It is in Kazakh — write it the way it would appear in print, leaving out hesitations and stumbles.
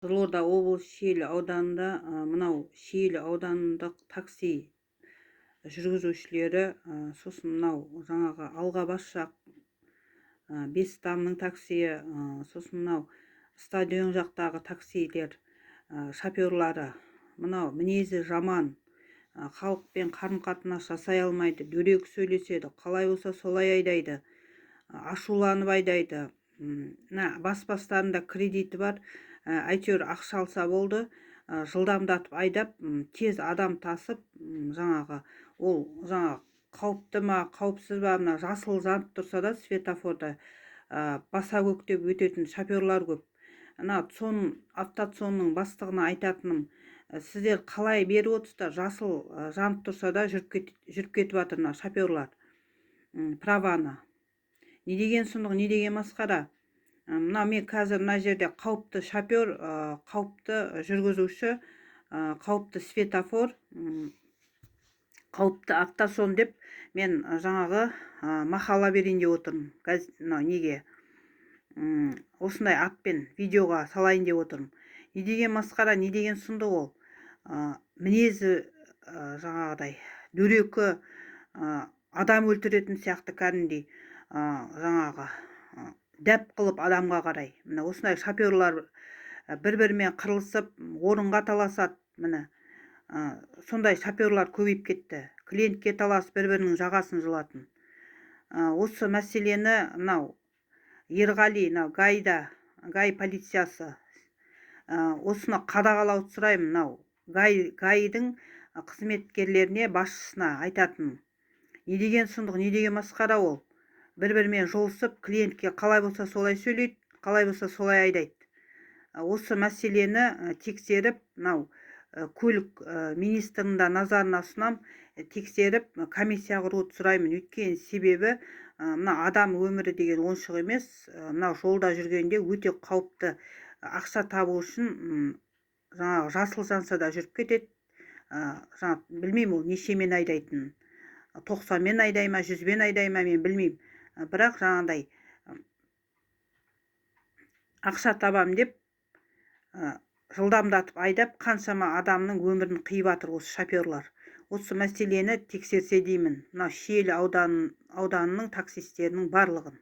Қызылорда облысы Шиелі ауданында мынау Шиелі аудандық такси жүргізушілері сосын мынау жаңағы алға бас жақ Бестамның таксиі, сосын мынау стадион жақтағы таксилер шоферлары мынау мінезі жаман, халықпен қарым-қатынас жасай алмайды, дөрекі сөйлеседі, қалай болса солай айдайды, ашуланып айдайды. Бас-бастарында кредиті бар, әйтеуір ақша алса болды, жылдамдатып айдап, тез адам тасып, жаңағы ол қауіпті ма, қауіпсіз ба, мына жасыл жанып тұрса да светофорда баса көктеп өтетін шоферлар көп. Автоцонның бастығына айтатыным, сіздер қалай беріп отырсыздар, жасыл жанып тұрса да жүріп кетіп жатыр мына шоферлар праваны. Не деген сұмдық, не деген масқара. Мына мен қазір мына жерде қауіпті шофер, қауіпті жүргізуші, қауіпті светофор, қауіпті автосон деп мен жаңағы мақала берейін деп отырмын. Неге осындай атпен видеоға салайын деп отырмын. Не деген масқара, не деген сұмдық ол. Мінезі жаңағыдай дөрекі, адам өлтіретін сияқты кәдімгідей жаңағы дәп қылып адамға қарай. Міне осындай шоферлар бір-бірімен қырылысып, орынға таласады. Міне сондай шоферлар көбейіп кетті. Клиентке таласып бір-бірінің жағасын жұлатын. Осы мәселені мынау Ерғали, Гай полициясы осыны қадағалауды сұраймын. Мынау Гайдың қызметкерлеріне, басшысына айтатын. Не деген сұмдық, не деген масқара ол. Бір-бірімен жолысып, клиентке қалай болса солай сөйлейді, қалай болса солай айдайды. Осы мәселені тексеріп, мынау көлік министрінің назарына ұсынам, тексеріп, комиссия құруды сұраймын. Өйткені себебі мына адам өмірі деген ойыншық емес, мынау жолда жүргенде өте қауіпті. Ақша табу үшін жаңағы жасыл жанса да жүріп кетеді. Білмеймін ол нешемен айдайтынын. 90-мен айдай ма, 100-мен айдай ма, мен білмеймін. Бірақ жаңағыдай ақша табам деп жылдамдатып айдап, қаншама адамның өмірін қиып жатыр осы шоферлар. Осы мәселені тексерсе деймін. Мына Шиелі ауданының таксистерінің барлығын.